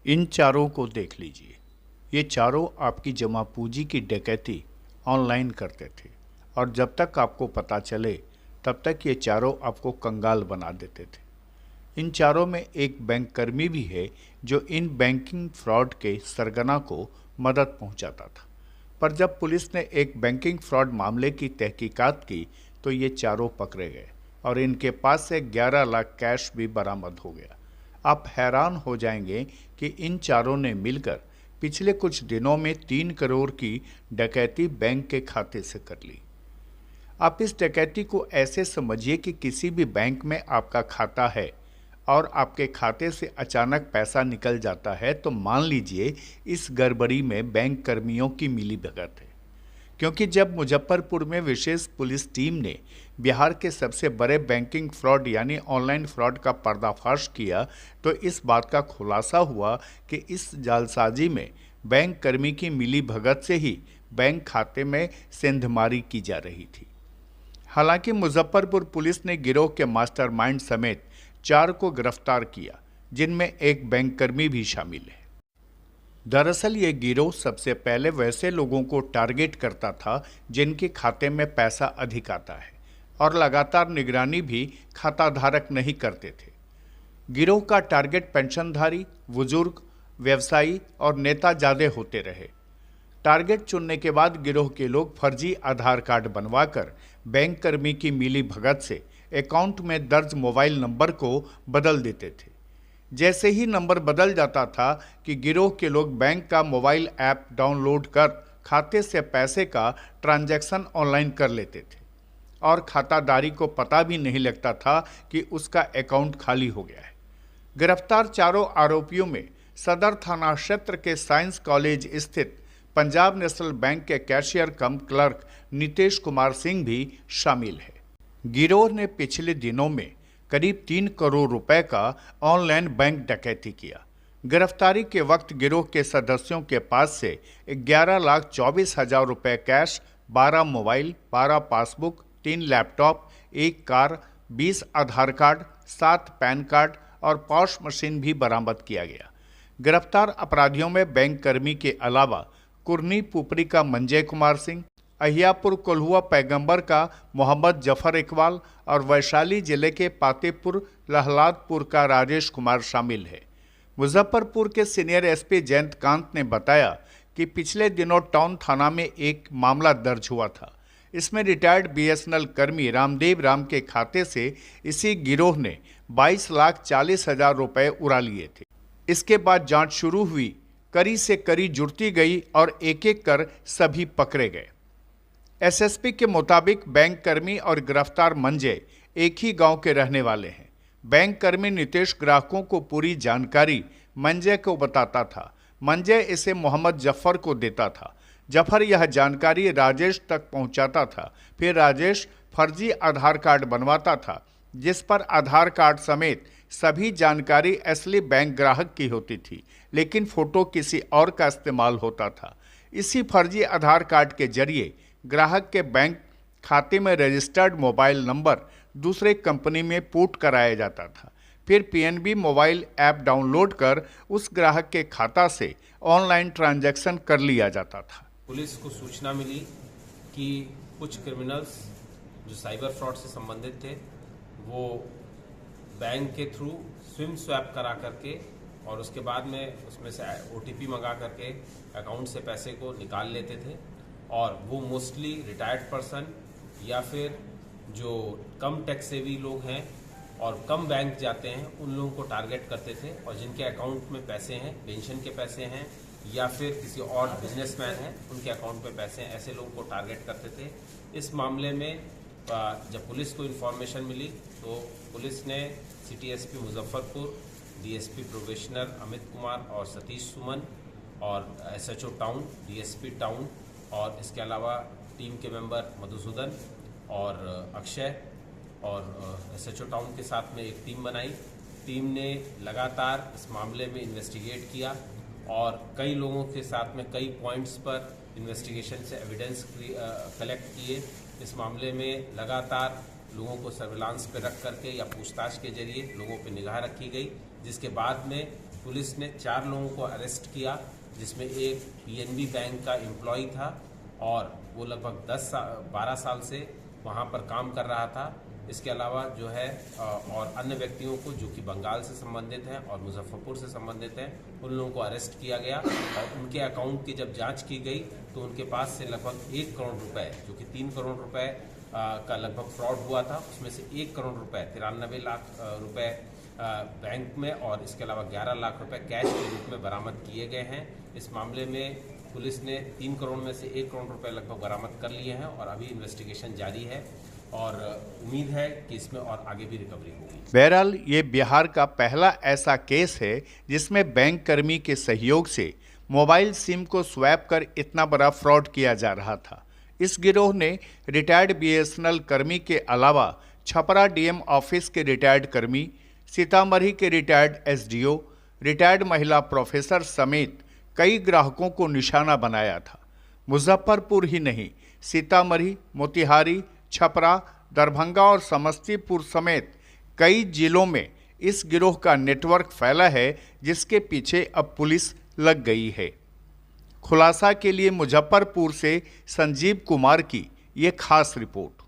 इन चारों को देख लीजिए। ये चारों आपकी जमा पूंजी की डकैती ऑनलाइन करते थे और जब तक आपको पता चले तब तक ये चारों आपको कंगाल बना देते थे। इन चारों में एक बैंक कर्मी भी है जो इन बैंकिंग फ्रॉड के सरगना को मदद पहुंचाता था। पर जब पुलिस ने एक बैंकिंग फ्रॉड मामले की तहकीकात की तो ये चारों पकड़े गए और इनके पास से 11 लाख कैश भी बरामद हो गया। आप हैरान हो जाएंगे कि इन चारों ने मिलकर पिछले कुछ दिनों में 3 करोड़ की डकैती बैंक के खाते से कर ली। आप इस डकैती को ऐसे समझिए कि किसी भी बैंक में आपका खाता है और आपके खाते से अचानक पैसा निकल जाता है तो मान लीजिए इस गड़बड़ी में बैंक कर्मियों की मिलीभगत है। क्योंकि जब मुजफ्फरपुर में विशेष पुलिस टीम ने बिहार के सबसे बड़े बैंकिंग फ्रॉड यानी ऑनलाइन फ्रॉड का पर्दाफाश किया तो इस बात का खुलासा हुआ कि इस जालसाजी में बैंक कर्मी की मिलीभगत से ही बैंक खाते में सेंधमारी की जा रही थी। हालांकि मुजफ्फरपुर पुलिस ने गिरोह के मास्टरमाइंड समेत 4 को गिरफ्तार किया, जिनमें एक बैंक कर्मी भी शामिल है। दरअसल ये गिरोह सबसे पहले वैसे लोगों को टारगेट करता था जिनके खाते में पैसा अधिक आता है और लगातार निगरानी भी खाता धारक नहीं करते थे। गिरोह का टारगेट पेंशनधारी, बुजुर्ग, व्यवसायी और नेता ज़्यादा होते रहे। टारगेट चुनने के बाद गिरोह के लोग फर्जी आधार कार्ड बनवाकर बैंक कर्मी की मिली भगत से अकाउंट में दर्ज मोबाइल नंबर को बदल देते थे। जैसे ही नंबर बदल जाता था कि गिरोह के लोग बैंक का मोबाइल ऐप डाउनलोड कर खाते से पैसे का ट्रांजैक्शन ऑनलाइन कर लेते थे और खातादारी को पता भी नहीं लगता था कि उसका अकाउंट खाली हो गया है। गिरफ्तार चारों आरोपियों में सदर थाना क्षेत्र के साइंस कॉलेज स्थित पंजाब नेशनल बैंक के कैशियर कम क्लर्क नीतीश कुमार सिंह भी शामिल है। गिरोह ने पिछले दिनों में करीब 3 करोड़ रुपए का ऑनलाइन बैंक डकैती किया। गिरफ्तारी के वक्त गिरोह के सदस्यों के पास से 11,24,000 रुपए cash, 12 mobile, 12 passbook, 3 laptop, 1 car, 20 आधार कार्ड, 7 पैन कार्ड और पॉश मशीन भी बरामद किया गया। गिरफ्तार अपराधियों में बैंक कर्मी के अलावा कुरनी पुपरी का मंजय कुमार सिंह, अहियापुर कोल्हुआ पैगंबर का मोहम्मद जफर इकबाल और वैशाली जिले के पातेपुर लहलादपुर का राजेश कुमार शामिल है। मुजफ्फरपुर के सीनियर एसपी जयंतकांत ने बताया कि पिछले दिनों टाउन थाना में एक मामला दर्ज हुआ था। इसमें रिटायर्ड बीएसएनएल कर्मी रामदेव राम के खाते से इसी गिरोह ने 22,40,000 रुपए उड़ा लिए थे। इसके बाद जांच शुरू हुई, कड़ी से कड़ी जुड़ती गई और एक एक कर सभी पकड़े गए। एसएसपी के मुताबिक बैंक कर्मी और गिरफ्तार मंजय एक ही गांव के रहने वाले हैं। बैंक कर्मी नीतीश ग्राहकों को पूरी जानकारी मंजय को बताता था। मंजय इसे मोहम्मद जफर को देता था। जफर यह जानकारी राजेश तक पहुंचाता था। फिर राजेश फर्जी आधार कार्ड बनवाता था जिस पर आधार कार्ड समेत सभी जानकारी असली बैंक ग्राहक की होती थी, लेकिन फोटो किसी और का इस्तेमाल होता था। इसी फर्जी आधार कार्ड के जरिए ग्राहक के बैंक खाते में रजिस्टर्ड मोबाइल नंबर दूसरे कंपनी में पुट कराया जाता था। फिर पीएनबी मोबाइल ऐप डाउनलोड कर उस ग्राहक के खाता से ऑनलाइन ट्रांजैक्शन कर लिया जाता था। पुलिस को सूचना मिली कि कुछ क्रिमिनल्स जो साइबर फ्रॉड से संबंधित थे वो बैंक के थ्रू स्विम स्वैप करा करके और उसके बाद में उसमें से ओटीपी मंगा करके अकाउंट से पैसे को निकाल लेते थे और वो मोस्टली रिटायर्ड पर्सन या फिर जो कम टैक्स सेवी लोग हैं और कम बैंक जाते हैं उन लोगों को टारगेट करते थे और जिनके अकाउंट में पैसे हैं, पेंशन के पैसे हैं या फिर किसी और बिजनेसमैन हैं उनके अकाउंट में पैसे हैं, ऐसे लोगों को टारगेट करते थे। इस मामले में जब पुलिस को इन्फॉर्मेशन मिली तो पुलिस ने city SP Muzaffarpur, DSP probationer Amit Kumar और सतीश सुमन और एसएचओ टाउन, डीएसपी टाउन और इसके अलावा टीम के मेंबर मधुसूदन और अक्षय और एसएचओ टाउन के साथ में एक टीम बनाई। टीम ने लगातार इस मामले में इन्वेस्टिगेट किया और कई लोगों के साथ में कई पॉइंट्स पर इन्वेस्टिगेशन से एविडेंस कलेक्ट किए। इस मामले में लगातार लोगों को सर्विलांस पे रख करके या पूछताछ के जरिए लोगों पे निगाह रखी गई, जिसके बाद में पुलिस ने 4 लोगों को अरेस्ट किया, जिसमें एक पीएनबी बैंक का एम्प्लॉय था और वो लगभग 12 साल से वहाँ पर काम कर रहा था। इसके अलावा जो है और अन्य व्यक्तियों को जो कि बंगाल से संबंधित हैं और मुजफ्फरपुर से संबंधित हैं, उन लोगों को अरेस्ट किया गया और उनके अकाउंट की जब जांच की गई तो उनके पास से लगभग 1 करोड़ रुपए, जो कि 3 करोड़ रुपए का लगभग फ्रॉड हुआ था, उसमें से 1 करोड़ रुपए 93 लाख रुपए बैंक में और इसके अलावा 11 लाख रुपए कैश के रूप में बरामद किए गए हैं। इस मामले में पुलिस ने 3 करोड़ में से 1 करोड़ रुपए लगभग बरामद कर लिए हैं और अभी इन्वेस्टिगेशन जारी है और उम्मीद है कि इसमें और आगे भी रिकवरी होगी। बहरहाल ये बिहार का पहला ऐसा केस है जिसमें बैंक कर्मी के सहयोग से मोबाइल सिम को स्वैप कर इतना बड़ा फ्रॉड किया जा रहा था। इस गिरोह ने रिटायर्ड बीएसएनएल कर्मी के अलावा छपरा डीएम ऑफिस के रिटायर्ड कर्मी, सीतामढ़ी के रिटायर्ड एसडीओ, रिटायर्ड महिला प्रोफेसर समेत कई ग्राहकों को निशाना बनाया था। मुजफ्फरपुर ही नहीं, सीतामढ़ी, मोतिहारी, छपरा, दरभंगा और समस्तीपुर समेत कई जिलों में इस गिरोह का नेटवर्क फैला है, जिसके पीछे अब पुलिस लग गई है। खुलासा के लिए मुजफ्फरपुर से संजीव कुमार की ये खास रिपोर्ट।